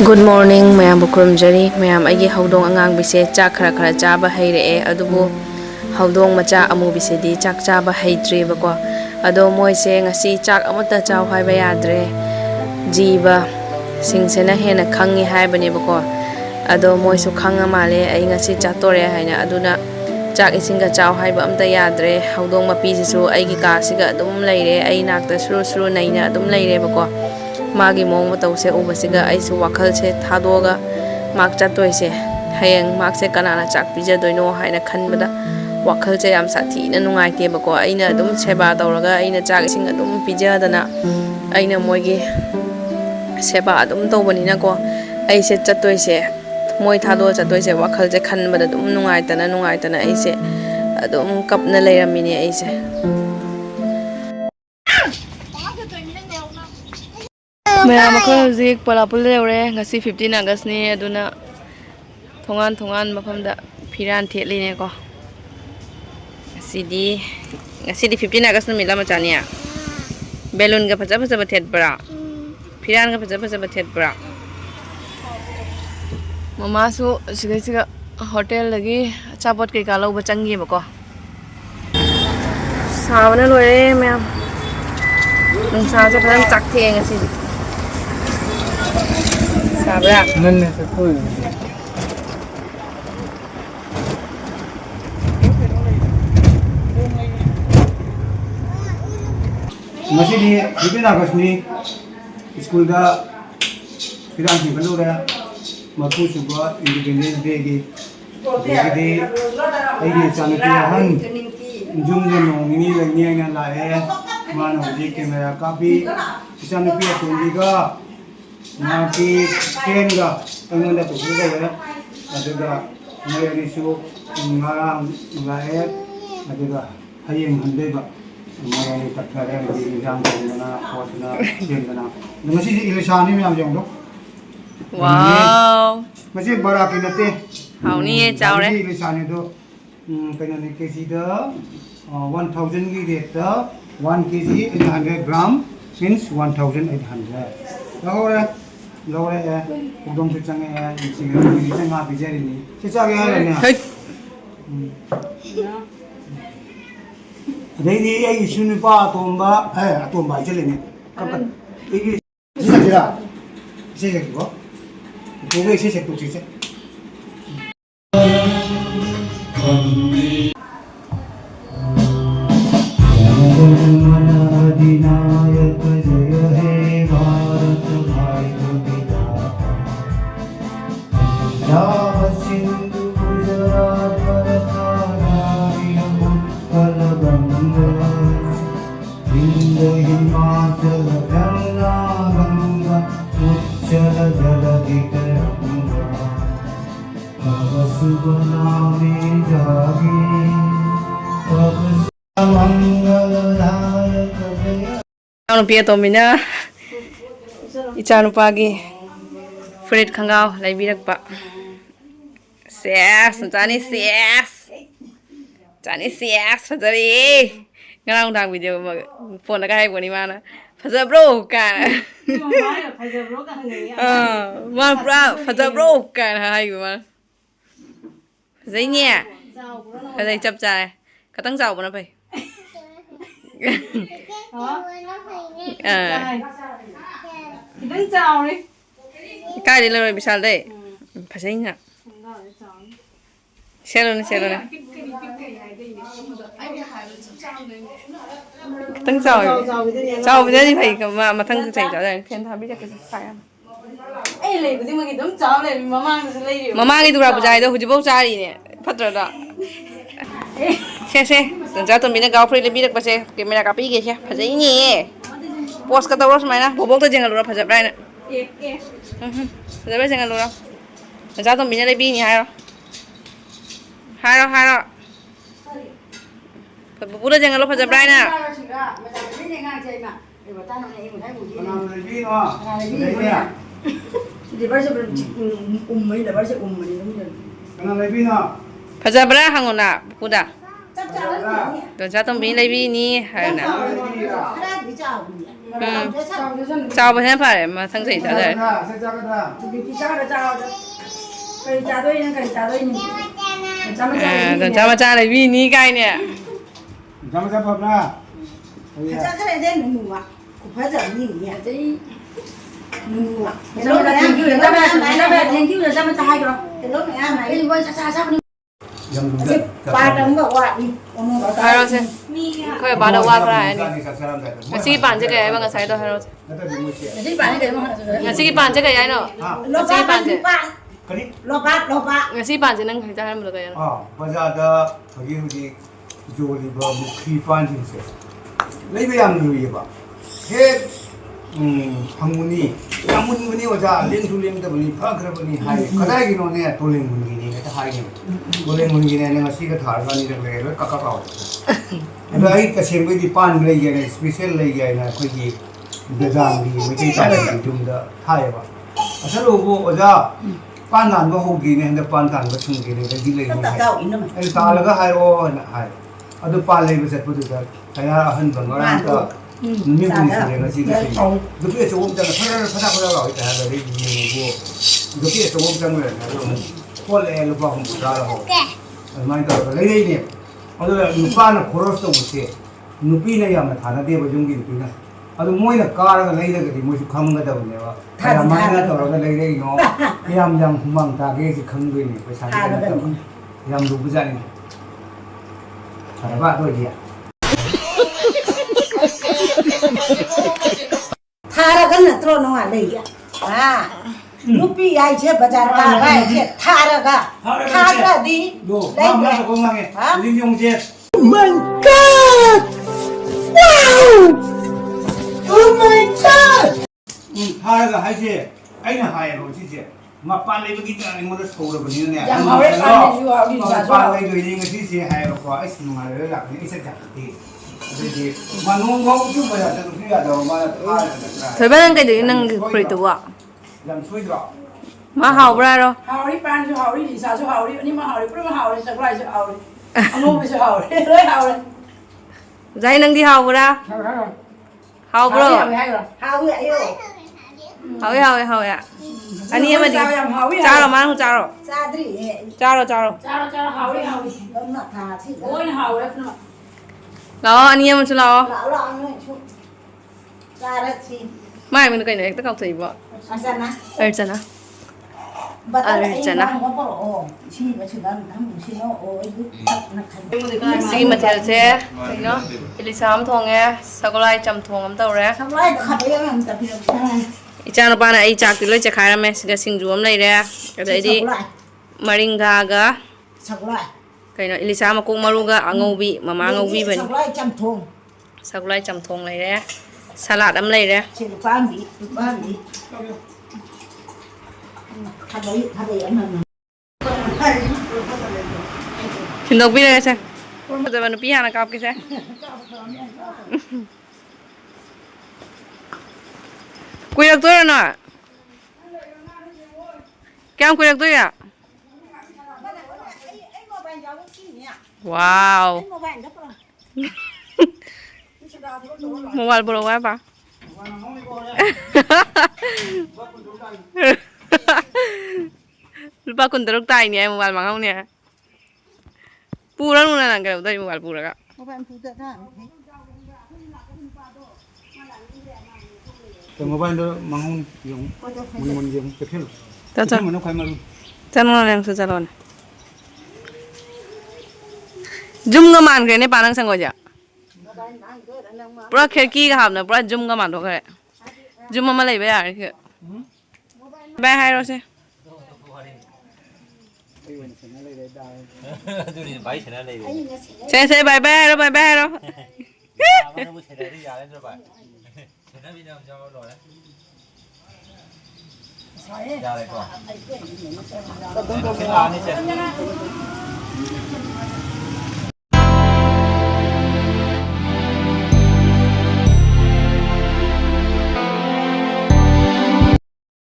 Good morning, mayam bukurum mayam aigi haudong angang bise chak khara chaba haire adubu haudong macha amu bise di chak chaba haidre bako ado moise ngasi chak amata chaw haiba yadre jiba singsena hena khangi haibane bako ado moisu khanga male ai ngasi chatore haina aduna chak isinga chaw haiba amta yadre haudong mapi sisu aigi ka siga adum leire ai nakta suru naina adum leire bako मागी मोंग मतौसे उबसिगा आइसु वाखलसे थादोगा माक चतोइसे हयंग माकसे कनाना चाक पिजदोइनो हाइना खनबदा वाखलसे याम साथीना नुंगाइते बको आइना अदुम सेवा तौरगा आइना चाक इसिंग अदुम पिजदना आइना मोइगे सेवा अदुम तौबनिना को आइसे चतोइसे मोइ थादो चतोइसे वाखलसे खनबदा अदुम नुंगाइतना आइसे अदुम कपना लेरमिने आइसे मैम हजिक पलापुल लेरे 15 अगस्त ने अदुना थोंगान मफमदा फिरान थेलीनेको 15 अगस्त नुमिला मचानिया बेलून का फजा थेटब्रा फिरान का फजा थेटब्रा ममासु सिगा होटल लगी अचापोट कई लौब चंगीबको साबना लोरे ma'am नुंसासे फजन चाकथे ngasi sabra nanne se koi masih di August ni school da pirang di Belura Masu juga Independence Day di ai chanaki han jum jum ini lagi yang lae mana uji kamera kapi chanaki tundiga नाकी केनगा अंगंदा तो सुगा है अदगा मयरी सु ngara ngae अदगा हयें हंदेबा मयरी तक्कारे दी जान दना कोतना केनना नमसी इलिशा नि ma'am जोंदो wow मसी बड़ा की नते हाउनी ये चावरे इलिशा ने दो कने केजी द 1000 की rate the 1 kg 800 gram means 1800 Laura udong chuchange singa changa bijari ni chichage ha ne dei ai Nupa Thongba Thongba chele ne kapan ei sila ko ko se tu chiche Nupa tomina icha nupa gi fruit khangau laibirakpa chani fajari ngarang dang video phone ka haiboni mana fajabro ka ma pra fajabro ka haibu ma fajai nya fajai chap chai katang chau bana pai Đừng chào đi. Cái đi lên bị sao đây? Phải xây nhá. Xe luôn. Tăng chào bây giờ thì phải mà thằng chạy chào đây, thiên thà biết cái sai không? Ê lấy cái gì mà cái đống chào này mama nó lấy đi. Mama cái tụi ra bây giờ đâu, hụt bốc ra đi nè, phát rồi đó. Xe, tụi cháu tụi mình đã gạo free lấy biết được bao giờ, cái mình đã copy cái xe, phải xây nhỉ? Post ka tawros mai na bobok ta jengal lura phajab rai na phajab jengal lura ja to minya le bi ni hairo pura jengal lo phajab rai na phajab ra hangona puda to ja to mi le bi ni haina chào bên phải mà thằng gì chào đây chào mà cha này vì ní cái nè chào mà phật na cha cái này tên nụ à cũng phải giờ gì nhỉ đấy nụ à lúc này anh kêu là ra về anh kêu là ra mà hai rồi cái lúc này anh này đi voi xa xa đi ba đống bảo quả đi hai rồi coi ba đầu qua cái này nasi pan chứ cái bang cái đó hai rồi nasi pan cái mà nasi pan chứ cái nó nasi pan chứ lo ba nasi pan chứ nâng cái một cái bây giờ đó cái rồi bờ một khi pan chính xác lấy về làm gì vậy hết hamuni hamuni waja leng tu leng ta bani Hrwkhre bani hai kadai gi no ne to leng mun gi ne ta hai gi to leng mun gi ne nga si ka thar ga ni le le ka ka ka ado ai ka sem gi di pan le gi ne special le gi na khoi gi de jam gi mi ti ta le tum da thai ba asalo bo waja pan nan ba ho gi ne da pan tan ba chung gi ne da gi le gi ai ta la ga hai o na hai ado pan le ba se pu da ta ya han ba ga taนี่คุณสิเนี่ยสิก็สิดูพี่สวมจังพระเราแต่ละได้ยินบ่ดูพี่สวมจังเลยนะพอเลยลูกบ้านผู้ชายเรามันก็เลยเนี่ยเอาเลยนุปานะโครสตัวสินุปีเนี่ยยังมาฐานะเดียวจุงกินปีนะเอาดูมวยนะการก็เลยเลยก็มวยสุขมังก็ได้เนี่ยว่าแต่มันนะตัวเราก็เลยเนาะยังมังตาเกสิขังด้วยเนี่ยไปใช้กันยังดูบ่จังนี่ถามว่าด้วยเดียthà cái này tôi nó là gì à lúc bị ai chết bây giờ cả cái chết thà ra đi đây này hả linh dung chết oh my god wow oh my god thà ra hay chết anh là hay rồi chứ chết mà pan lấy cái cái này muốn sâu rồi bây giờ nè pan lấy cái gì cái gì hay rồi quá ít mà lấy lại cái sẽ chặt đi mà nó chút bây giờ tôi thấy là đầu mà thời bên cái gì nâng khởi tụ à làm suy rồi mà hào ra rồi hào đi pan cho hào đi thì sao cho hào đi nhưng mà hào đi cũng mà hào đi sao lại cho hào đi ông mua cho hào đi lấy hào đi dây nâng đi hào ra hào rồi hào vậy yêu hào ạ anh em mà đi cha rồi mà không cha rồi cha rồi hào đi ông nạp thà chứ ôi hào đấy đó anh em chứ lo mai mình cái này tất cả thầy vợ chân á xí mà theo xe nó Elisha thong nghe sao có lại chăm thong ấm tàu ra cha nó ba này cha cứ lấy cha khai ra mẹ cái sinh ruộng này ra cái đấy đi maringa ga cái nó Elisha mà cũng maru ga ngâu vị mà má ngâu vị vậy sao lại chăm thong này ra salad ấm này ra thì nó biết đây xem bây giờ nó biết hàng là cặp cái xem quy được tôi rồi nè kem quy được tôi à wow mobile bro quá ba lupa kun teruk tay ni mobile mang không nè pura luôn là cái đầu tay mobile pura cả cái mobile đó mang không dùng mình dùng cái thứ cho mà nó phải mà luôn cho nó làm sao cho nó zoom cái màn cái này bạn đang sang gọi pura khirki ka hapna pura zoom ka man thokre zoom ma lai ba yar ke ba hai ro se se bye bye ro Dạ,